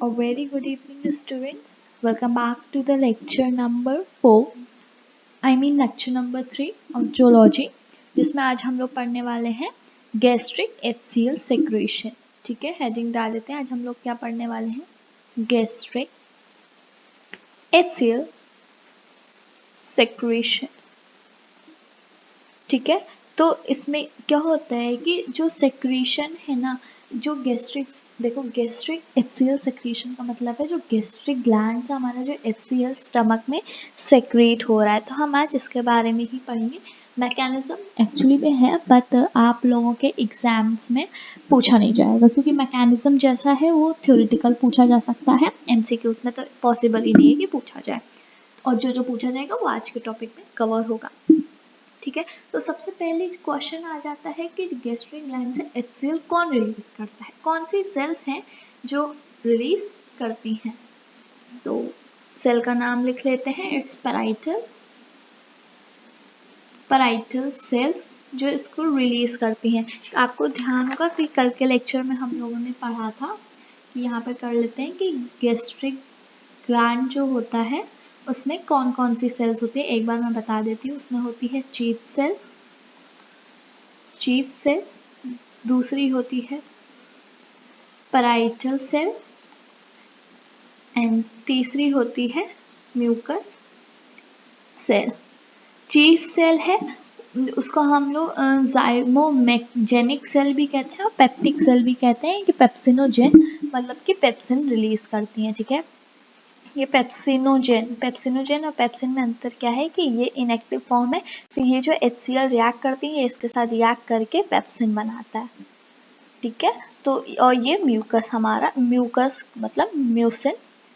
A very good evening, students. Welcome back to the lecture number 4. lecture number 3 of zoology, जिसमें आज हम लोग पढ़ने वाले हैं गैस्ट्रिक HCl सेक्रेशन. ठीक है, हेडिंग डाल देते हैं. आज हम लोग क्या पढ़ने वाले हैं? Gastric HCl secretion. ठीक है, तो इसमें क्या होता है कि जो सेक्रीशन है ना, जो गैस्ट्रिक, देखो गैस्ट्रिक HCl सेक्रीशन का मतलब है जो गैस्ट्रिक ग्लैंड से हमारा जो HCl स्टमक में सेक्रेट हो रहा है. तो हम आज इसके बारे में ही पढ़ेंगे. मैकेनिज्म एक्चुअली में है बट आप लोगों के एग्जाम्स में पूछा नहीं जाएगा, क्योंकि मैकेनिज्म जैसा है वो थ्योरेटिकल पूछा जा सकता है, MCQs में तो पॉसिबल ही नहीं है कि पूछा जाए, और जो पूछा जाएगा वो आज के टॉपिक में कवर होगा. ठीक है, तो सबसे पहले क्वेश्चन आ जाता है कि गैस्ट्रिक ग्लैंड से HCl कौन रिलीज करता है, कौन सी सेल्स हैं जो रिलीज करती हैं. तो सेल का नाम लिख लेते हैं, इट्स पैराइटल सेल्स जो इसको रिलीज करती हैं. आपको ध्यान होगा कि कल के लेक्चर में हम लोगों ने पढ़ा था कि यहाँ पे कर लेते हैं कि गैस्ट्रिक ग्लैंड जो होता है उसमें कौन कौन सी सेल्स होती है. एक बार मैं बता देती हूँ. उसमें होती है चीफ सेल, दूसरी होती है पैराइटल सेल एंड तीसरी होती है म्यूकस सेल. चीफ सेल है उसको हम लोग जाइमोजेनिक सेल भी कहते हैं और पेप्टिक सेल भी कहते हैं, कि पेप्सिनोजेन मतलब कि पेप्सिन रिलीज करती हैं. ठीक है, ये पेप्सिनोजेन और पेप्सिन में अंतर क्या है कि ये इनएक्टिव फॉर्म है, फिर ये जो HCl रिएक्ट करती है इसके साथ रिएक्ट करके पेप्सिन बनाता है. ठीक है, तो और ये म्यूकस मतलब म्यूसिन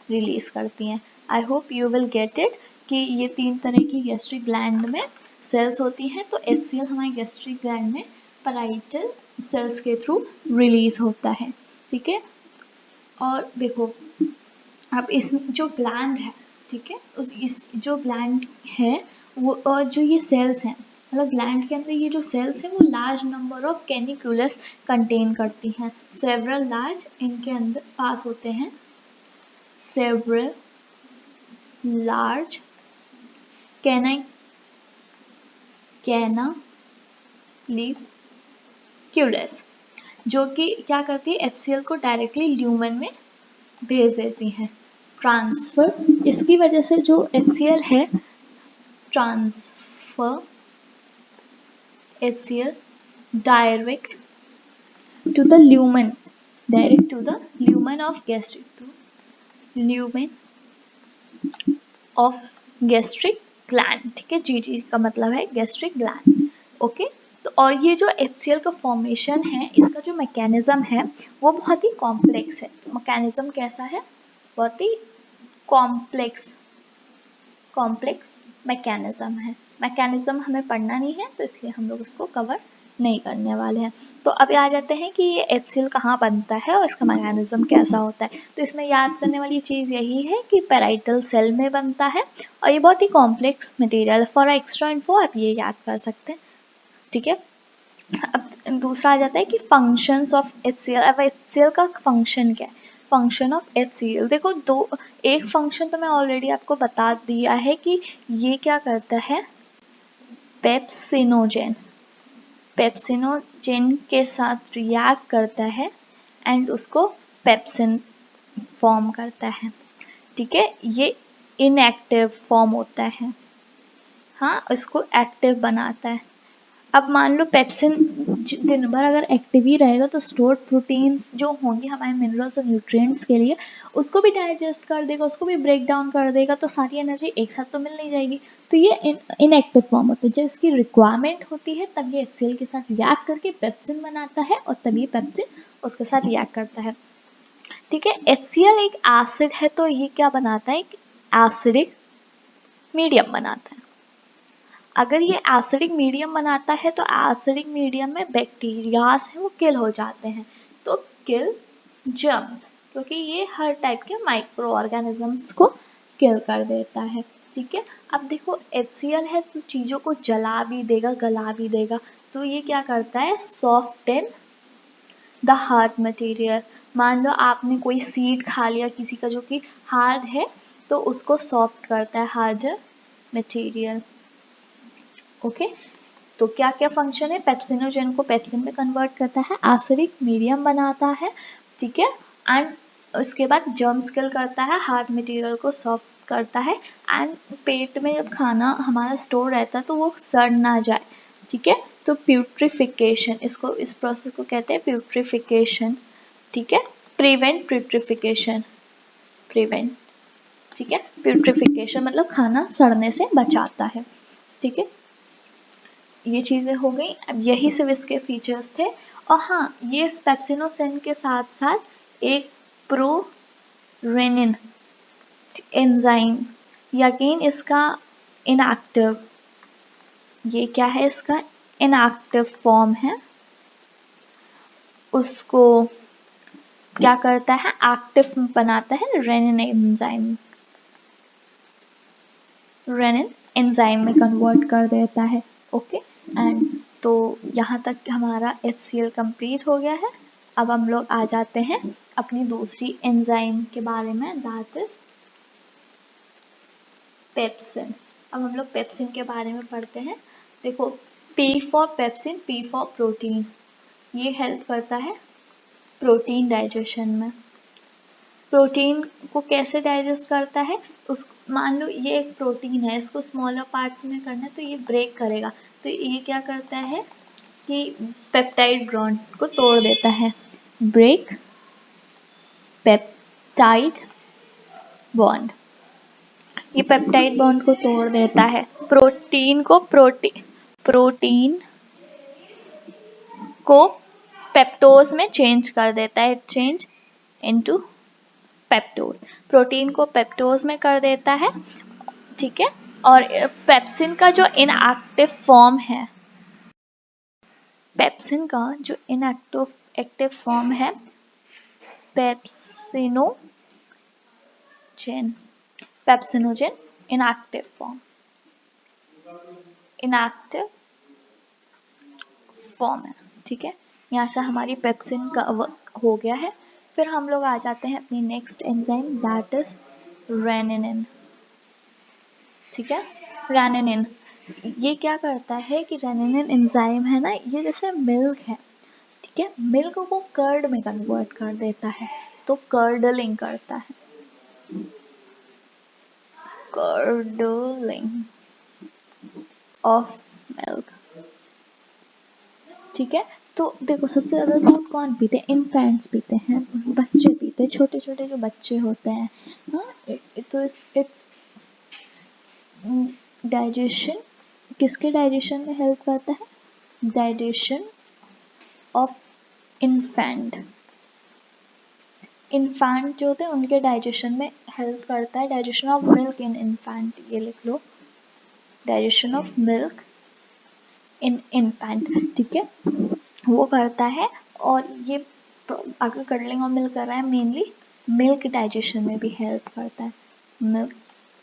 रिलीज करती हैं. I hope you will get it कि ये 3 तरह की गैस्ट्रिक ग्लैंड में सेल्स होती हैं. तो HCl हमारे गैस्ट्रिक ग्लैंड में पैराइटल सेल्स के थ्रू रिलीज होता है. ठीक है, और देखो अब इस जो ग्लैंड है, ठीक है, इस जो ग्लैंड है वो और जो ये सेल्स हैं, मतलब ग्लैंड के अंदर ये जो सेल्स हैं वो लार्ज नंबर ऑफ कैनिकुलस कंटेन करती हैं. सेवरल लार्ज इनके अंदर पास होते हैं, सेवरल लार्ज कैनालिक्यूलस जो कि क्या करती है HCl को डायरेक्टली ल्यूमेन में भेज देती हैं. ट्रांसफर, इसकी वजह से जो HCl है transfer HCl direct to the lumen of gastric gland. ठीक है, जी का मतलब है गैस्ट्रिक ग्लैंड. ओके, तो और ये जो HCl का फॉर्मेशन है, इसका जो मैकेनिज्म है वो बहुत ही कॉम्प्लेक्स है. तो मैकेनिज्म कैसा है? बहुत ही कॉम्प्लेक्स मैकेनिज्म है. मैकेनिज्म हमें पढ़ना नहीं है तो इसलिए हम लोग इसको कवर नहीं करने वाले हैं. तो अब आ जाते हैं कि ये HCl कहाँ बनता है और इसका मैकेनिज्म कैसा होता है. तो इसमें याद करने वाली चीज़ यही है कि पैराइटल सेल में बनता है और ये बहुत ही complex material. For extra info आप ये याद कर सकते हैं. ठीक है, अब दूसरा आ जाता है कि फंक्शंस ऑफ HCl. अब HCl का फंक्शन क्या है? फंक्शन ऑफ HCl, देखो एक फंक्शन तो मैं ऑलरेडी आपको बता दिया है कि ये क्या करता है, पेप्सिनोजेन के साथ रिएक्ट करता है एंड उसको पेप्सिन फॉर्म करता है. ठीक है, ये इनएक्टिव फॉर्म होता है, हाँ, इसको एक्टिव बनाता है. अब मान लो पेप्सिन दिन भर अगर एक्टिव ही रहेगा तो स्टोर्ड प्रोटीन्स जो होंगे हमारे मिनरल्स और न्यूट्रिएंट्स के लिए उसको भी डाइजेस्ट कर देगा, उसको भी ब्रेक डाउन कर देगा, तो सारी एनर्जी एक साथ तो मिल नहीं जाएगी. तो ये इनएक्टिव फॉर्म होता है. जब इसकी रिक्वायरमेंट होती है तब ये HCl के साथ रिएक्ट करके पेप्सिन बनाता है और तभी पेप्सिन उसके साथ रिएक्ट करता है. ठीक है, HCl एक एसिड है तो ये क्या बनाता है, एक एसिडिक मीडियम बनाता है. अगर ये एसिडिक मीडियम बनाता है तो एसिडिक मीडियम में बैक्टीरियाज हैं वो किल हो जाते हैं. तो किल जर्म्स, क्योंकि ये हर टाइप के माइक्रो ऑर्गेनिजम्स को किल कर देता है. ठीक है, अब देखो HCl है तो चीज़ों को जला भी देगा, गला भी देगा. तो ये क्या करता है, सॉफ्टन द हार्ड मटेरियल. मान लो आपने कोई सीड खा लिया किसी का जो कि हार्ड है, तो उसको सॉफ्ट करता है, हार्डर मटेरियल। ओके, तो क्या क्या फंक्शन है, पेप्सिनोजेन को पेप्सिन में कन्वर्ट करता है, एसिडिक मीडियम बनाता है, ठीक है, एंड उसके बाद जर्म्स किल करता है, हार्ड मटेरियल को सॉफ्ट करता है, एंड पेट में जब खाना हमारा स्टोर रहता है तो वो सड़ ना जाए, ठीक है। तो प्यूट्रिफिकेशन, इसको इस प्रोसेस को कहते हैं प्यूट्रिफिकेशन, ठीक है, प्रिवेंट प्यूट्रिफिकेशन, प्रिवेंट, ठीक है, प्यूट्रिफिकेशन मतलब खाना सड़ने से बचाता है, ठीक है। ये चीज़ें हो गई। अब यही सिर्फ इसके फीचर्स थे। और हाँ, ये पेप्सिनोजेन के साथ साथ एक प्रोरेनिन एंजाइम, यकीन इसका इनएक्टिव, ये क्या है, इसका इनएक्टिव फॉर्म है, उसको क्या करता है, एक्टिव बनाता है, रेनिन एंजाइम, रेनिन एंजाइम में कन्वर्ट कर देता है। ओके, एंड तो यहाँ तक हमारा HCl कंप्लीट हो गया है। अब हम लोग आ जाते हैं अपनी दूसरी एंजाइम के बारे में, दैट इज पेप्सिन। अब हम लोग पेप्सिन के बारे में पढ़ते हैं। देखो, P for pepsin, P for protein, ये हेल्प करता है प्रोटीन डाइजेशन में। प्रोटीन को कैसे डाइजेस्ट करता है, उस मान लो ये एक प्रोटीन है, इसको स्मॉलर पार्ट्स में करना है तो ये ब्रेक करेगा, तो ये क्या करता है कि पेप्टाइड बॉन्ड को तोड़ देता है, ब्रेक पेप्टाइड बॉन्ड, ये पेप्टाइड बॉन्ड को तोड़ देता है, प्रोटीन को पेप्टोज में चेंज कर देता है, चेंज इनटू पेप्टोज, प्रोटीन को पेप्टोज में कर देता है, ठीक है। और पेप्सिन का जो इनएक्टिव फॉर्म है, पेप्सिन का जो इनएक्टिव फॉर्म है pepsinogen, pepsinogen inactive form, inactive form है, ठीक है। यहाँ से हमारी पेप्सिन का हो गया है। फिर हम लोग आ जाते हैं अपनी नेक्स्ट एंजाइम, दैट इज रेनिनिन, ठीक है। रेनिनिन ये क्या करता है कि रेनिनिन एंजाइम है ना, ये जैसे मिल्क है, ठीक है, मिल्क को कर्ड में कन्वर्ट कर देता है, तो कर्डलिंग करता है, कर्डलिंग ऑफ मिल्क, ठीक है। तो देखो, सबसे ज़्यादा दूध कौन पीते हैं, इन्फेंट्स पीते हैं, बच्चे पीते हैं, छोटे छोटे जो बच्चे होते हैं, हाँ। तो इट्स डाइजेशन, किसके डाइजेशन में हेल्प करता है, डाइजेशन ऑफ इन्फेंट, इन्फेंट जो होते हैं उनके डाइजेशन में हेल्प करता है, digestion of milk in infant, ये लिख लो, digestion of milk in infant, ठीक है, वो करता है। और ये अगर कर्डलिंग और मिल्क कर रहा है, मेनली मिल्क डाइजेशन में भी हेल्प करता है, मिल्क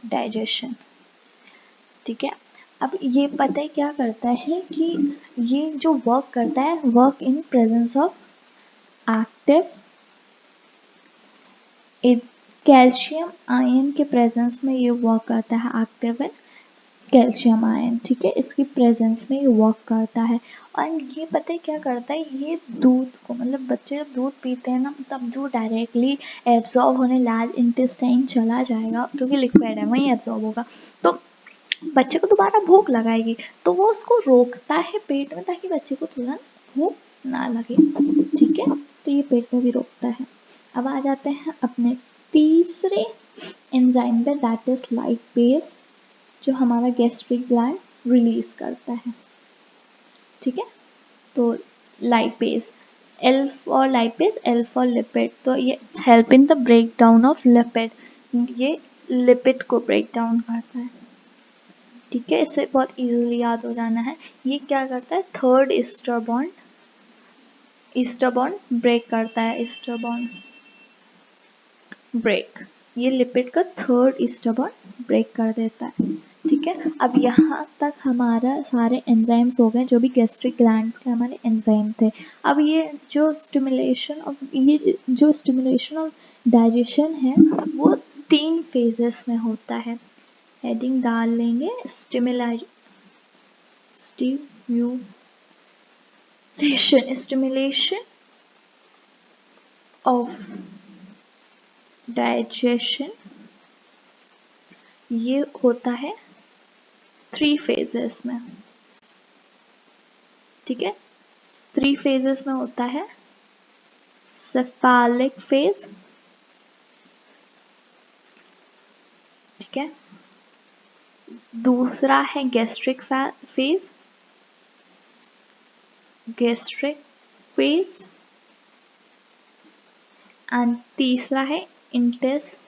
डाइजेशन, ठीक है। अब ये पता है क्या करता है कि ये जो वर्क करता है, work in presence of active calcium ion के प्रेजेंस में ये वर्क करता है, एक्टिव इन कैल्शियम आयन, ठीक है, इसकी प्रेजेंस में ये वर्क करता है। और ये पता है क्या करता है, ये दूध को, मतलब बच्चे जब दूध पीते हैं ना, तब दूध डायरेक्टली एब्जॉर्ब होने लार्ज इंटेस्टाइन चला जाएगा, क्योंकि लिक्विड है, वहीं एब्जॉर्ब होगा, तो बच्चे को दोबारा भूख लगाएगी, तो वो उसको रोकता है पेट में, ताकि बच्चे को तुरंत भूख ना लगे, ठीक है, तो ये पेट में भी रोकता है। अब आ जाते हैं अपने तीसरे एंजाइम पे, दैट इज लाइपेज, जो हमारा गैस्ट्रिक ग्लैंड रिलीज करता है, ठीक है। तो lipase, L for lipase, L for lipid, तो ये help in the break down of lipid, ये लिपिड को ब्रेक डाउन करता है, ठीक है, इसे बहुत इजीली याद हो जाना है। ये क्या करता है, थर्ड ईस्टर बॉन्ड ब्रेक करता है, ईस्टर बॉन्ड ब्रेक, ये लिपिड का थर्ड ईस्टर बॉन्ड ब्रेक कर देता है, ठीक है, अब यहाँ तक हमारा सारे एंजाइम्स हो गए जो भी गैस्ट्रिक ग्लैंड्स के हमारे एंजाइम थे। अब ये जो स्टिमुलेशन ऑफ डाइजेशन है वो 3 फेजेस में होता है। हेडिंग डाल लेंगे स्टिमुलेशन ऑफ डाइजेशन, ये होता है 3 फेजेस में। ठीक है, 3 फेजेस में होता है। सेफालिक फेज, ठीक है, दूसरा है गैस्ट्रिक फेज, एंड तीसरा है इंटेस्टाइनल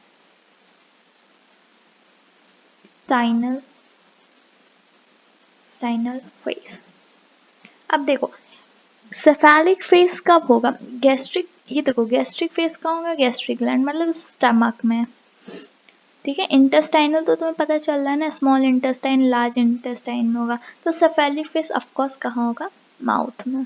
फेज। अब देखो सेफेलिक फेज कब होगा? गैस्ट्रिक, ये देखो गैस्ट्रिक फेज कहाँ होगा? गैस्ट्रिक ग्लैंड मतलब स्टमक में। ठीक है, इंटेस्टाइनल तो तुम्हें पता चल रहा है ना, स्मॉल इंटेस्टाइन लार्ज इंटेस्टाइन में होगा। तो सेफेलिक फेज ऑफकोर्स कहाँ होगा? माउथ में।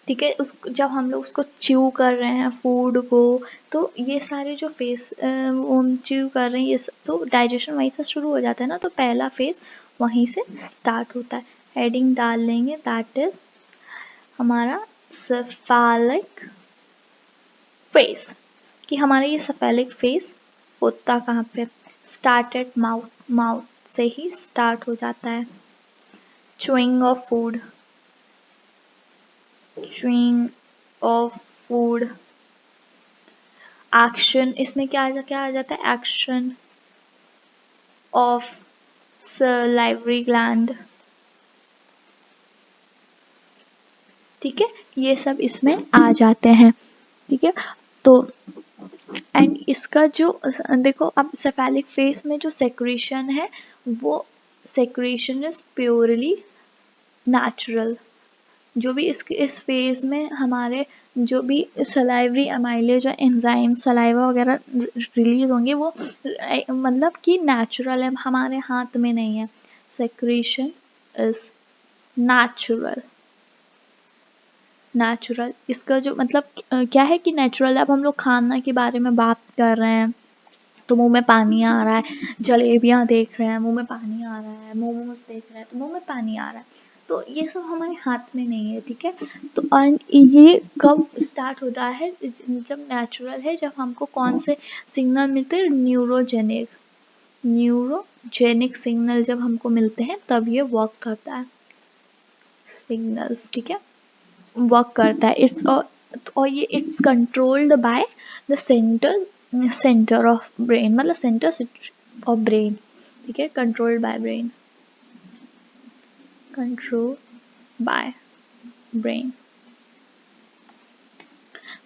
ठीक है, जब हम लोग उसको च्यू कर रहे हैं फूड को, तो ये सारे जो फेस च्यू कर रहे हैं ये तो डाइजेशन वहीं से शुरू हो जाता है ना, तो पहला फेज वहीं से स्टार्ट होता है। हेडिंग डाल लेंगे, दैट इज हमारा सेफेलिक फेज, कि हमारा ये सेफेलिक फेज होता कहाँ पे? स्टार्ट एट माउथ से ही स्टार्ट हो जाता है। च्यूइंग ऑफ फूड, एक्शन, इसमें क्या आ जाता है? Action of salivary gland. ठीक है, ये सब इसमें आ जाते हैं। ठीक है, तो एंड इसका जो देखो अब सेफेलिक फेज में जो सेक्रेशन है वो सेक्रेशन इज प्योरली नेचुरल। जो भी इस फेज में हमारे जो भी सलाइवरी अमाइलेज जो एंजाइम सलाइवा वगैरह रिलीज होंगे वो मतलब कि नेचुरल है, हमारे हाथ में नहीं है। सेक्रेशन इज नेचुरल, इसका जो मतलब क्या है कि नेचुरल। अब हम लोग खाना के बारे में बात कर रहे हैं तो मुंह में पानी आ रहा है, जलेबियां देख रहे हैं मुंह में पानी आ रहा है, मोमोज देख रहे हैं तो मुंह में पानी आ रहा है, तो ये सब हमारे हाथ में नहीं है। ठीक है, तो ये कब स्टार्ट होता है? जब नेचुरल है, जब हमको कौन से सिग्नल मिलते हैं? न्यूरोजेनिक सिग्नल जब हमको मिलते हैं तब ये वर्क करता है। सिग्नल्स, ठीक है, वर्क करता है। और ये it's controlled by the centre of brain, मतलब सेंटर ऑफ ब्रेन। ठीक है, कंट्रोल्ड बाय ब्रेन,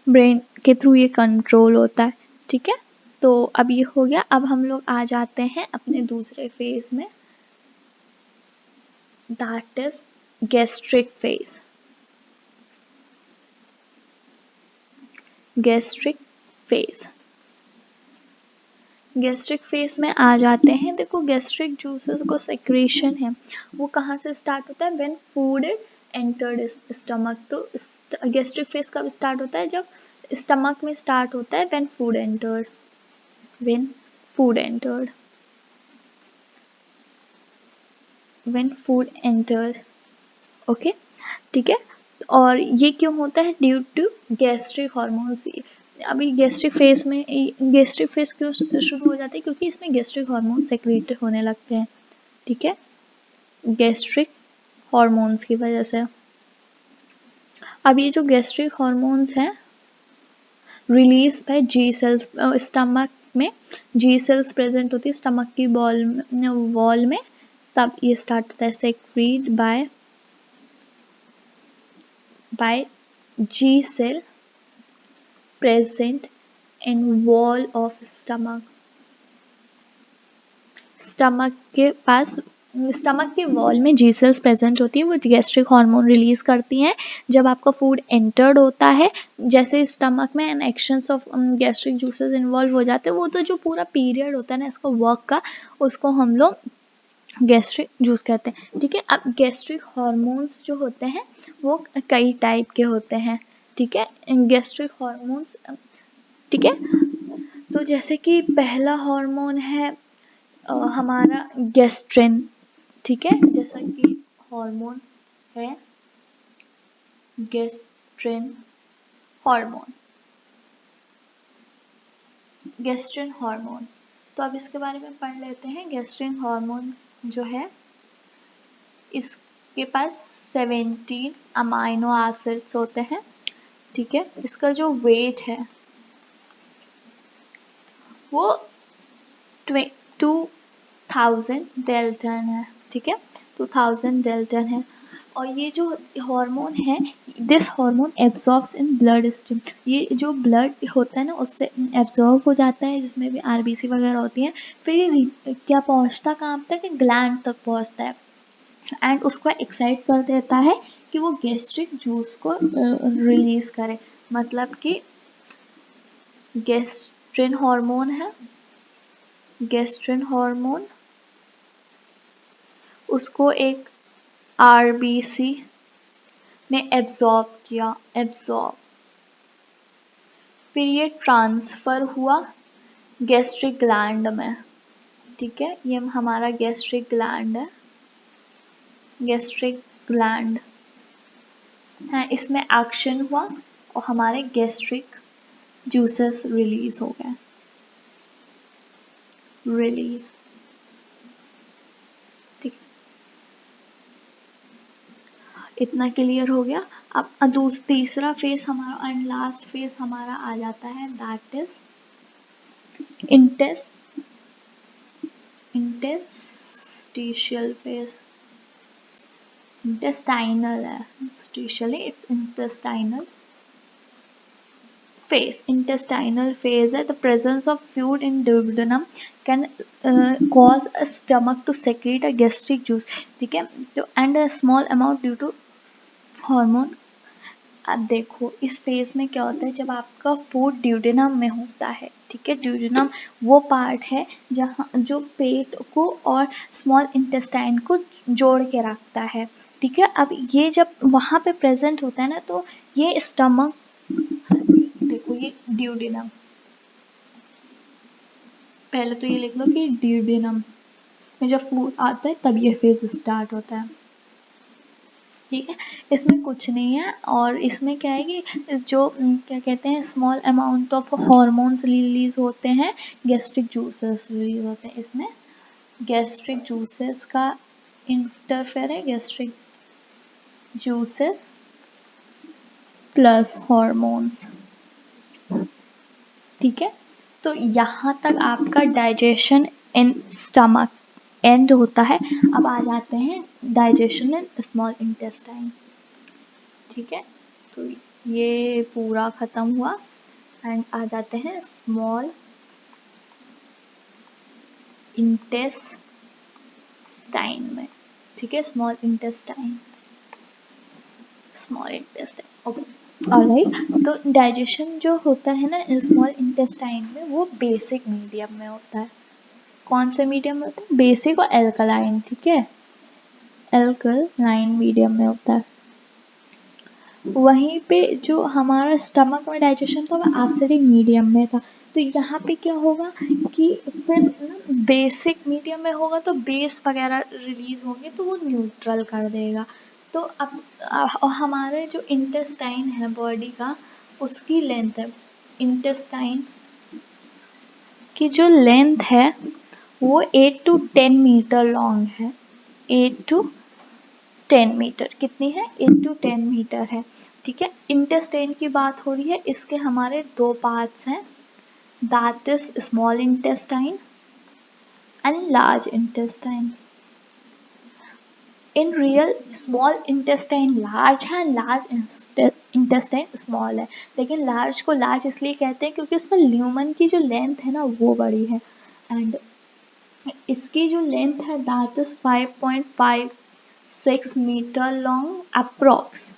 ब्रेन के थ्रू ये कंट्रोल होता है। ठीक है, तो अब ये हो गया। अब हम लोग आ जाते हैं अपने दूसरे फेज में, that is gastric phase. Gastric phase में आ जाते हैं। देखो गैस्ट्रिक जूसेस को सेक्रेशन है वो कहाँ से स्टार्ट होता है? When food entered stomach. तो गैस्ट्रिक फेज कब स्टार्ट होता है? जब स्टमक में स्टार्ट होता है, व्हेन फूड एंटर्ड। ओके, ठीक है, और ये क्यों होता है? Due to gastric hormones. अभी गैस्ट्रिक फेज क्यों शुरू हो जाते हैं? क्योंकि इसमें गैस्ट्रिक हार्मोन सेक्रेट होने लगते हैं। ठीक है, गैस्ट्रिक हार्मोन्स की वजह से। अब ये जो गैस्ट्रिक हार्मोन्स हैं release by G cells, stomach में जी सेल्स प्रेजेंट होती है स्टमक की वॉल में, तब ये स्टार्ट होता है। Secrete by G cell present in wall of stomach. Stomach के वॉल में जी सेल्स प्रेजेंट होती है, वो गैस्ट्रिक हार्मोन रिलीज करती हैं जब आपका फूड एंटर्ड होता है। जैसे स्टमक में an actions of gastric juices involve हो जाते हैं, वो तो जो पूरा पीरियड होता है ना इसका वर्क का, उसको हम लोग गैस्ट्रिक जूस कहते हैं। ठीक है, अब गैस्ट्रिक हार्मोन्स जो होते हैं वो कई टाइप के होते हैं। ठीक है, गैस्ट्रिक हार्मोन्स, ठीक है, तो जैसे कि पहला हार्मोन है हमारा गैस्ट्रिन। ठीक है, जैसा कि हार्मोन है गैस्ट्रिन हार्मोन, गैस्ट्रिन हार्मोन। तो अब इसके बारे में पढ़ लेते हैं। गैस्ट्रिन हार्मोन जो है इसके पास 17 अमाइनो एसिड्स होते हैं। ठीक है, इसका जो वेट है वो 2000 डेल्टन है। ठीक है, 2000 डेल्टन है। और ये जो हार्मोन है, this hormone absorbs in blood stream, ये जो ब्लड होता है ना उससे एब्जॉर्ब हो जाता है, जिसमें भी आरबीसी वगैरह होती है। फिर ये क्या पहुंचता कहाँ तक, ग्लैंड तक पहुंचता है एंड उसको एक्साइट कर देता है कि वो गैस्ट्रिक जूस को रिलीज करे। मतलब कि गैस्ट्रिन हार्मोन है, गैस्ट्रिन हार्मोन उसको एक आरबीसी ने एब्जॉर्ब किया, एब्जॉर्ब, फिर ये ट्रांसफर हुआ गैस्ट्रिक ग्लैंड में। ठीक है, ये हमारा गैस्ट्रिक ग्लैंड है, गैस्ट्रिक ग्लैंड है, इसमें एक्शन हुआ और हमारे गैस्ट्रिक जूसेस रिलीज हो गए, रिलीज। ठीक है, इतना क्लियर हो गया। अब तीसरा फेज हमारा एंड लास्ट फेज हमारा आ जाता है, that is interstitial phase. Intestinal है, स्टिशियली it's intestinal phase. Intestinal phase है, the presence of fluid in duodenum can cause a stomach to secrete a gastric juice. ठीक है, तो and a small amount due to hormone। अब देखो इस phase में क्या होता है, जब आपका फूड ड्यूडेनम में होता है। ठीक है, ड्यूडेनम वो पार्ट है जहाँ जो पेट को और स्मॉल इंटेस्टाइन को जोड़ के रखता है। ठीक है, अब ये जब वहाँ पे प्रेजेंट होता है ना, तो ये स्टमक, देखो ये ड्यूडेनम, पहले तो ये लिख लो कि ड्यूडेनम में जब फूड आता है तब ये फेज स्टार्ट होता है। ठीक है, इसमें कुछ नहीं है और इसमें क्या है कि जो क्या कहते हैं small amount of hormones release होते हैं, गैस्ट्रिक जूसेस रिलीज होते हैं। इसमें गैस्ट्रिक जूसेस का इंटरफेयर है, गैस्ट्रिक जूसेस प्लस हॉर्मोन्स। ठीक है, तो यहाँ तक आपका डाइजेशन इन स्टमक एंड होता है। अब आ जाते हैं डाइजेशन इन स्मॉल इंटेस्टाइन। ठीक है, तो ये पूरा खत्म हुआ एंड आ जाते हैं स्मॉल इंटेस्टाइन में। ठीक है, small intestine, small intestine, okay, alright. तो डाइजेशन जो होता है ना स्मॉल इंटेस्टाइन में, वो बेसिक मीडियम में होता है। कौन से मीडियम में होता है, बेसिक और एल्कलाइन। ठीक है, एल्कलाइन मीडियम में होता है। वहीं पे जो हमारा स्टमक में डाइजेशन था वो एसिडिक मीडियम में था। तो यहाँ पे क्या होगा कि फिर ना बेसिक मीडियम में होगा तो बेस वगैरह रिलीज होंगे तो वो न्यूट्रल कर देगा। तो अब हमारे जो इंटेस्टाइन है बॉडी का, उसकी लेंथ है, इंटेस्टाइन की जो लेंथ है वो 8 to 10 मीटर लॉन्ग है। 8 to 10 मीटर कितनी है, 8 to 10 मीटर है। ठीक है, इंटेस्टाइन की बात हो रही है, इसके हमारे दो पार्ट्स हैं, that is small intestine and large intestine. In real small intestine large है, लार्ज इंटेस्टाइन स्मॉल है। लेकिन लार्ज को लार्ज इसलिए कहते हैं क्योंकि उसमें ल्यूमन की जो लेंथ है ना वो बड़ी है एंड इसकी जो लेंथ है that is 5.56 metre long approx.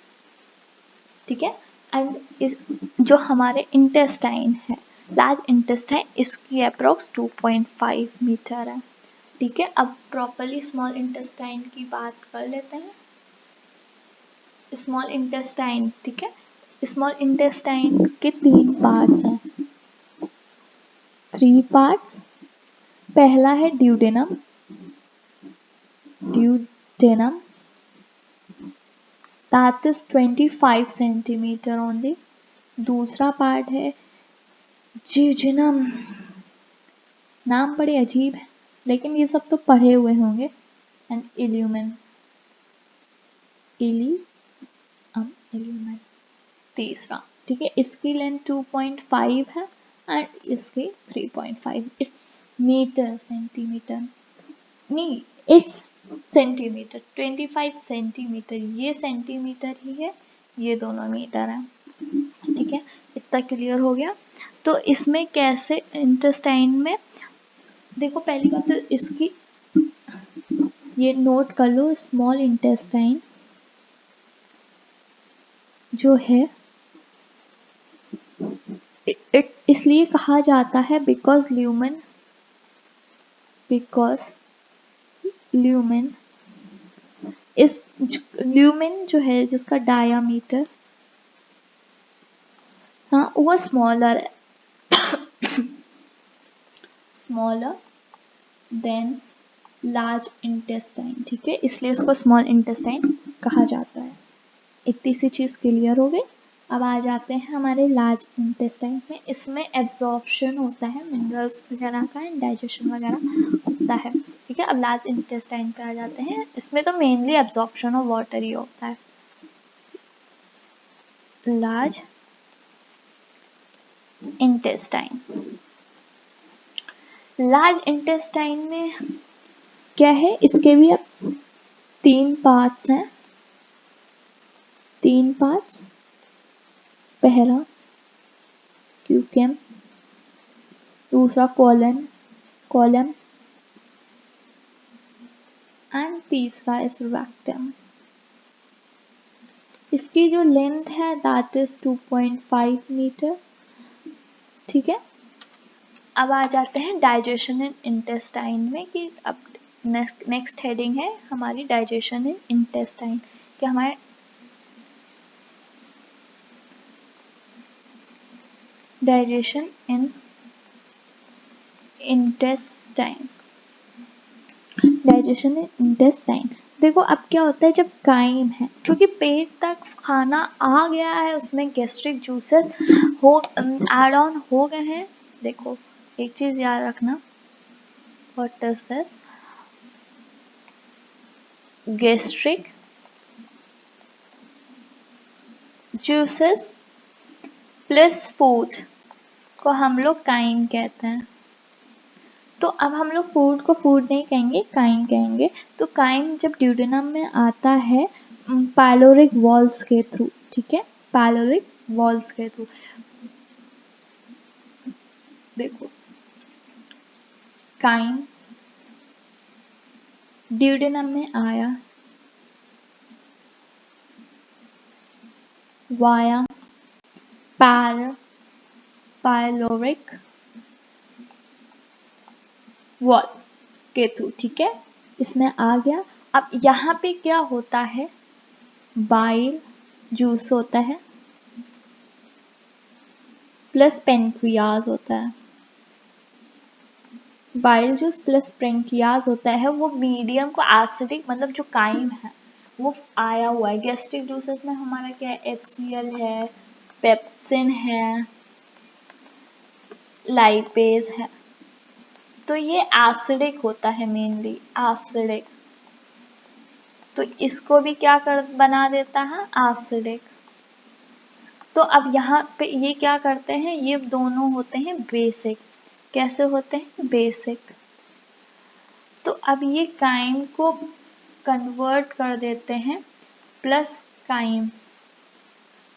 ठीक है, एंड इस जो हमारे इंटेस्टाइन है लार्ज इंटेस्टाइन, इसकी अप्रॉक्स 2.5 मीटर है। ठीक है, अब प्रॉपरली स्मॉल इंटेस्टाइन की बात कर लेते हैं। स्मॉल इंटेस्टाइन, ठीक है, स्मॉल इंटेस्टाइन के 3 पार्ट्स हैं, 3 पार्ट्स। पहला है duodenum, duodenum that is 25 centimetre only. दूसरा पार्ट है जिजिनम, नाम बड़े अजीब है लेकिन ये सब तो पढ़े हुए होंगे। एंड इल्यूमेन, इल्यूमेन तीसरा, ठीक है, इसकी लेंथ 2.5 है एंड इसकी 3.5। इट्स मीटर, सेंटीमीटर नहीं, इट्स सेंटीमीटर, 25 सेंटीमीटर, ये सेंटीमीटर ही है, ये दोनों मीटर हैं, ठीक है, इतना क्लियर हो गया। तो इसमें कैसे इंटेस्टाइन में, देखो पहली बात तो इसकी ये नोट कर लो, स्मॉल इंटेस्टाइन जो है इसलिए कहा जाता है बिकॉज ल्यूमेन इस ल्यूमेन जो है जिसका डायामीटर, हाँ, वो स्मॉलर है, स्मॉलर देन लार्ज इंटेस्टाइन, ठीक है, इसलिए इसको स्मॉल इंटेस्टाइन कहा जाता है। इतनी सी चीज़ क्लियर हो गई। अब आ जाते हैं हमारे लार्ज इंटेस्टाइन में। इसमें एब्जॉर्प्शन होता है मिनरल्स वगैरह का एंड डाइजेशन वगैरह होता है, ठीक है। अब लार्ज इंटेस्टाइन पे आ जाते हैं। इसमें तो मेनली एब्जॉर्प्शन ऑफ वाटर ही होता है। लार्ज इंटेस्टाइन, लार्ज इंटेस्टाइन में क्या है, इसके भी अब 3 पार्ट्स हैं, 3 पार्ट्स। पहला क्यूकेम, दूसरा कॉलम एंड तीसरा इस रेक्टम। इसकी जो लेंथ है दैट इज 2.5 मीटर, ठीक है। अब आ जाते हैं डाइजेशन इन इंटेस्टाइन में कि अब नेक्स्ट हेडिंग है हमारी डाइजेशन इन इंटेस्टाइन कि हमारे डाइजेशन इन इंटेस्टाइन, डाइजेशन इन इंटेस्टाइन। देखो अब क्या होता है जब काइम है, क्योंकि पेट तक खाना आ गया है, उसमें गैस्ट्रिक जूसेस हो ऐड ऑन हो गए हैं। देखो एक चीज याद रखना, what is this, gastric juices plus food को हम लोग काइम कहते हैं। तो अब हम लोग फूड को फूड नहीं कहेंगे, काइम कहेंगे। तो काइम जब ड्यूडेनम में आता है पायलोरिक वॉल्स के थ्रू, ठीक है, पायलोरिक वॉल्स के थ्रू। देखो काइम ड्यूडेनम में आया वाया पायलोरिक वॉल के थ्रू, ठीक है, इसमें आ गया। अब यहाँ पे क्या होता है, बाइल जूस होता है प्लस पेनक्रियाज होता है। बाइल जूस प्लस पेनक्रियाज होता है, वो मीडियम को एसिडिक, मतलब जो काइम है वो आया हुआ है। गैस्ट्रिक जूसेस में हमारा क्या है, HCl है, पेप्सिन है, लाइपेज है, तो ये एसिडिक होता है, मेनली एसिडिक। तो इसको भी क्या कर बना देता है, एसिडिक। तो अब यहाँ पे ये क्या करते हैं, ये दोनों होते हैं बेसिक। कैसे होते हैं, बेसिक। तो अब ये काइम को कन्वर्ट कर देते हैं प्लस काइम।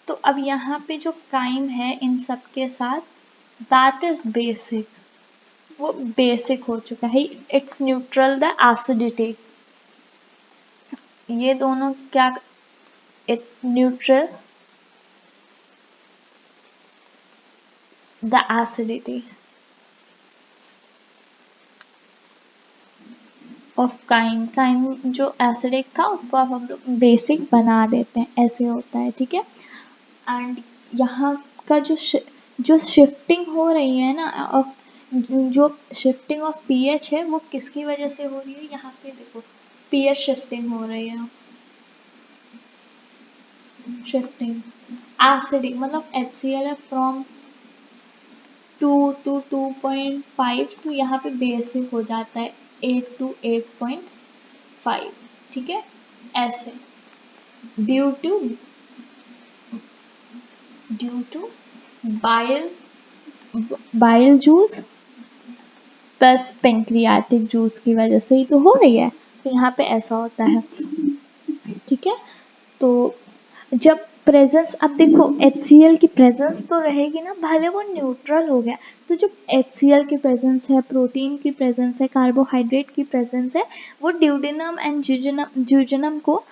तो अब यहाँ पे जो काइम है इन सब के साथ दैट इज बेसिक, वो बेसिक हो चुका है। इट्स न्यूट्रल द एसिडिटी, ये दोनों क्या, it neutral the acidity. Of chyme जो एसिडिक था उसको अब हम लोग बेसिक बना देते हैं, ऐसे होता है, ठीक है। एंड यहाँ का जो शिफ्टिंग हो रही है ना ऑफ, जो शिफ्टिंग ऑफ पीएच है वो किसकी वजह से हो रही है, यहाँ पे देखो पीएच शिफ्टिंग हो रही है, शिफ्टिंग एसिडिक मतलब HCl है फ्रॉम 2 to 2.5, तो यहाँ पे बेसिक हो जाता है 8 to 8.5, ठीक है, ऐसे due to bile bile juice plus pancreatic juice की वजह से ही तो हो रही है, तो यहाँ पे ऐसा होता है, ठीक है। तो जब प्रेजेंस, अब देखो HCl की प्रेजेंस तो रहेगी ना, भले वो न्यूट्रल हो गया, तो जब HCl की प्रेजेंस है, प्रोटीन की प्रेजेंस है, कार्बोहाइड्रेट की प्रेजेंस है, वो ड्यूडेनम एंड ज्यूजेनम को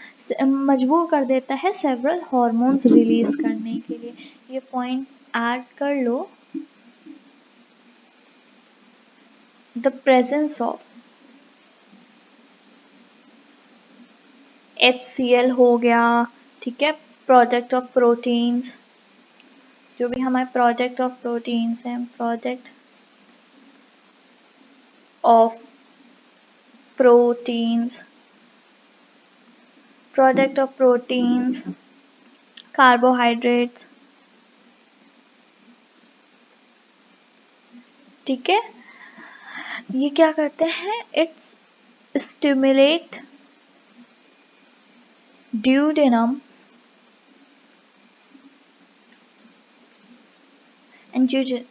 मजबूर कर देता है सेवरल हार्मोन्स रिलीज करने के लिए। ये पॉइंट ऐड कर लो, द प्रेजेंस ऑफ HCl हो गया, ठीक है, प्रोडक्ट ऑफ प्रोटीन्स, जो भी हमारे प्रोडक्ट ऑफ प्रोटीन्स हैं, product of proteins, product of proteins, carbohydrates, ठीक है, ये क्या करते हैं, it's stimulate duodenum and jejunum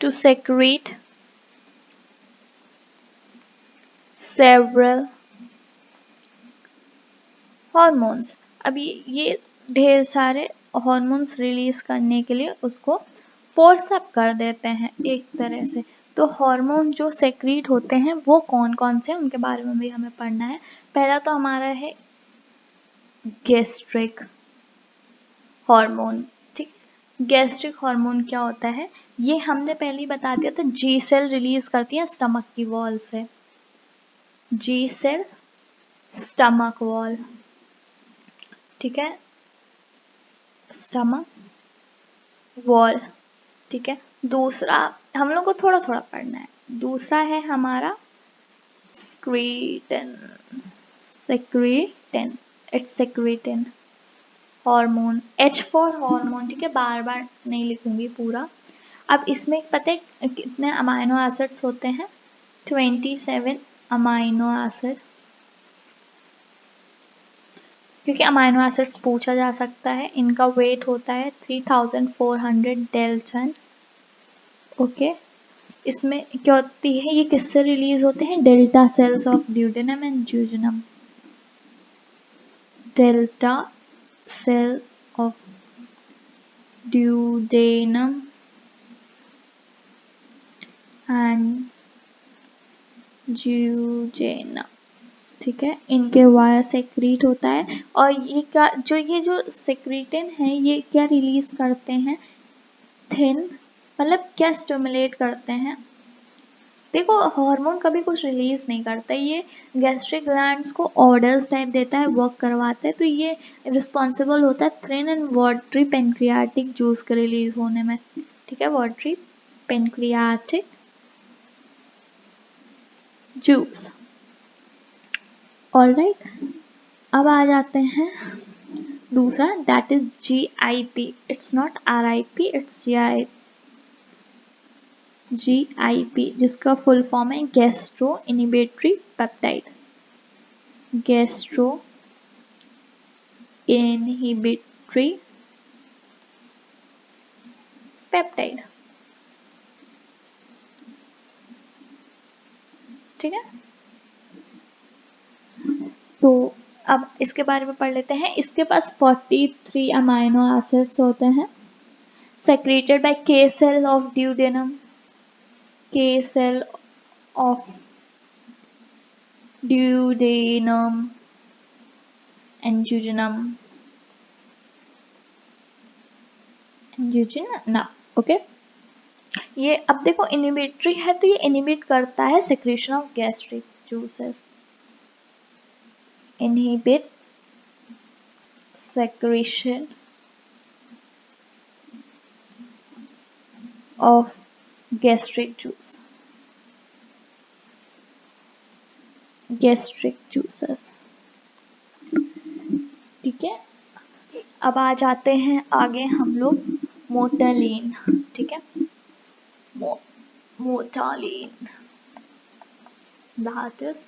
to secrete several hormones। अब ये ढेर सारे हॉर्मोन्स रिलीज करने के लिए उसको फोर्स अप कर देते हैं एक तरह से। तो हार्मोन जो सेक्रीट होते हैं वो कौन कौन से, उनके बारे में भी हमें पढ़ना है। पहला तो हमारा है गैस्ट्रिक हार्मोन, ठीक। गैस्ट्रिक हार्मोन क्या होता है, ये हमने पहले ही बता दिया था, जी सेल रिलीज करती है स्टमक की वॉल से, जी सेल स्टमक वॉल, ठीक है, स्टमक वॉल, ठीक है। दूसरा हम लोग को थोड़ा थोड़ा पढ़ना है, दूसरा है हमारा secretin, secretin, it's secretin hormone, H for hormone, ठीक है, बार बार नहीं लिखूंगी पूरा। अब इसमें पता है कितने अमाइनो एसिड्स होते हैं, 27 अमाइनो एसिड, क्योंकि अमाइनो एसिड्स पूछा जा सकता है। इनका वेट होता है 3400 डेल्टन, ओके। इसमें क्या होती है, ये किससे रिलीज होते हैं, delta cells of duodenum and jejunum, delta cell of duodenum and jejunum, ठीक है, इनके वाया सेक्रीट होता है। और ये क्या, ये जो सेक्रीटिन है ये क्या रिलीज करते हैं, थिन, मतलब क्या स्टिमुलेट करते हैं, देखो हार्मोन कभी कुछ रिलीज नहीं करता, ये गैस्ट्रिक ग्लैंड्स को ऑर्डर्स टाइप देता है, वर्क करवाता है, तो ये रिस्पॉन्सिबल होता है thin and watery pancreatic juice के रिलीज होने में, ठीक है, वाटरी पेनक्रियाटिक जूस, ऑलराइट। अब आ जाते हैं दूसरा, that is GIP, it's not RIP, it's GIP, जिसका फुल फॉर्म है gastro inhibitory peptide, gastro inhibitory peptide, ठीक है। तो अब इसके बारे में पढ़ लेते हैं। इसके पास 43 अमाइनो एसिड्स होते हैं, secreted bye K cell of duodenum, K cell of duodenum and jejunum, okay। ये अब देखो इनिबिटरी है तो ये इनिबिट करता है secretion of gastric juices, inhibit secretion of gastric juice, gastric juices। ठीक है, अब आ जाते हैं आगे हम लोग मोटालिन। ठीक है, मोटालिन दैट इज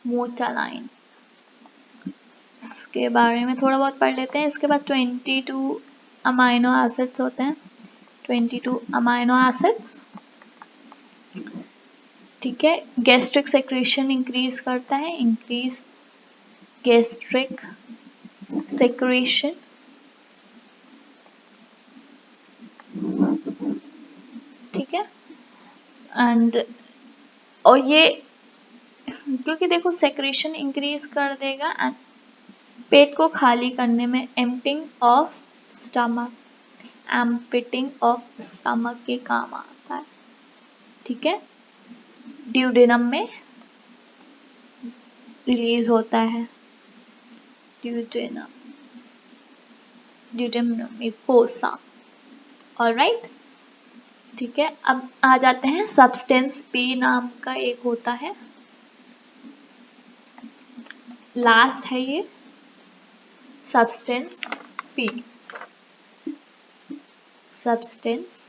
मोटालाइन, इसके बारे में थोड़ा बहुत पढ़ लेते हैं। इसके बाद 22 अमाइनो एसिड्स होते हैं, 22 अमाइनो एसिड्स। ठीक है, गैस्ट्रिक सेक्रेशन इंक्रीज करता है, इंक्रीज गैस्ट्रिक सेक्रेशन। ठीक है, एंड और ये क्योंकि देखो सेक्रेशन इंक्रीज कर देगा एंड पेट को खाली करने में emptying of stomach, emptying of stomach के काम आता है। ठीक है, ड्यूडेनम में रिलीज होता है, ड्यूडेनम, ड्यूडेनम म्यूकोसा। ऑलराइट, ठीक है, अब आ जाते हैं सब्सटेंस पी नाम का एक होता है, लास्ट है ये substance P, substance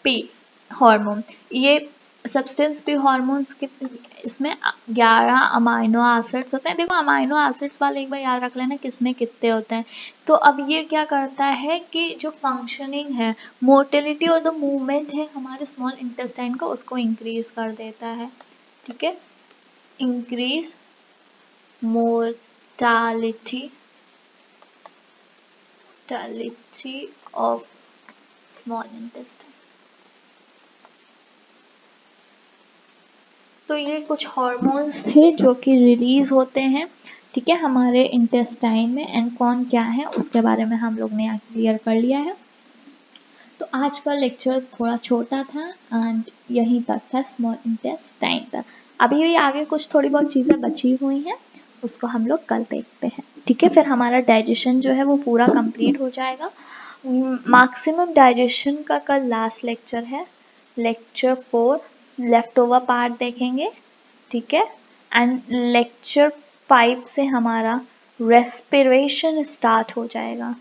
P hormone. ये सब्सटेंस पी हार्मोन्स के इसमें 11 अमाइनो एसिड्स होते हैं। देखो अमाइनो एसिड्स वाले एक बार याद रख लेना किसमें कितने होते हैं। तो अब ये क्या करता है कि जो फंक्शनिंग है, मोटिलिटी और द मूवमेंट है हमारे स्मॉल इंटेस्टाइन का, उसको इंक्रीज कर देता है। ठीक है, increase mortality of small intestine. तो ये कुछ हार्मोन्स थे जो कि रिलीज होते हैं, ठीक है, हमारे इंटेस्टाइन में, एंड कौन क्या है उसके बारे में हम लोग ने यहाँ क्लियर कर लिया है। तो आज का लेक्चर थोड़ा छोटा था एंड यहीं तक था, स्मॉल इंटेस्टाइन तक। अभी भी आगे कुछ थोड़ी बहुत चीज़ें बची हुई हैं, उसको हम लोग कल देखते हैं। ठीक है, फिर हमारा डाइजेशन जो है वो पूरा कंप्लीट हो जाएगा। मैक्सिमम डाइजेशन का कल लास्ट लेक्चर है, लेक्चर 4 लेफ्ट ओवर पार्ट देखेंगे। ठीक है, एंड लेक्चर 5 से हमारा रेस्पिरेशन स्टार्ट हो जाएगा।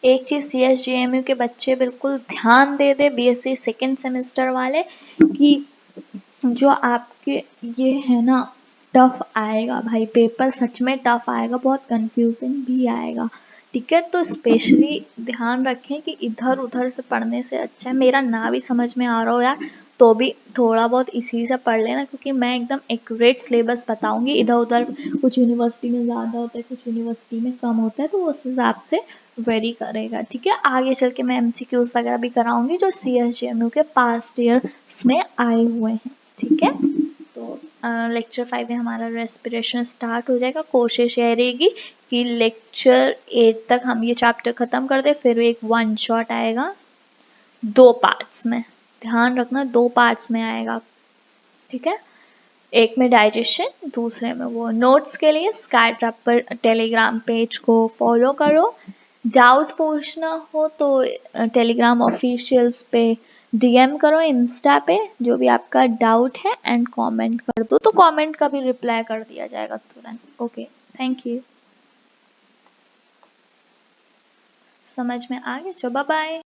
एक चीज़ CSJMU के बच्चे बिल्कुल ध्यान दे दे, BSc सेकेंड सेमेस्टर वाले, कि जो आपके ये है ना टफ आएगा भाई, पेपर सच में टफ आएगा, बहुत कंफ्यूजिंग भी आएगा। ठीक है, तो स्पेशली ध्यान रखें कि इधर उधर से पढ़ने से अच्छा है, मेरा ना भी समझ में आ रहा हो यार तो भी थोड़ा बहुत इसी से पढ़ लेना, क्योंकि मैं एकदम एक्यूरेट सिलेबस बताऊंगी। इधर उधर कुछ यूनिवर्सिटी में ज़्यादा होता है, कुछ यूनिवर्सिटी में कम होता है, तो उस हिसाब से वेरी करेगा। ठीक है, आगे चल के मैं MCQs वगैरह भी कराऊंगी जो CSJMU के पास्ट ईयर्स में आए हुए हैं। ठीक है, तो लेक्चर 5 में हमारा रेस्पिरेशन स्टार्ट हो जाएगा। कोशिश यह रहेगी कि लेक्चर 8 तक हम ये चैप्टर ख़त्म कर दे, फिर एक 1 शॉट आएगा 2 पार्ट्स में, ध्यान रखना 2 पार्ट्स में आएगा। ठीक है, एक में डाइजेशन, दूसरे में वो। नोट्स के लिए स्काईट्रैप पर टेलीग्राम पेज को फॉलो करो। डाउट पूछना हो तो टेलीग्राम ऑफिशियल्स पे DM करो, इंस्टा पे, जो भी आपका डाउट है, एंड कमेंट कर दो, तो कमेंट का भी रिप्लाई कर दिया जाएगा तुरंत। Okay, thank you. समझ में आ गया? चलो बाय बाय।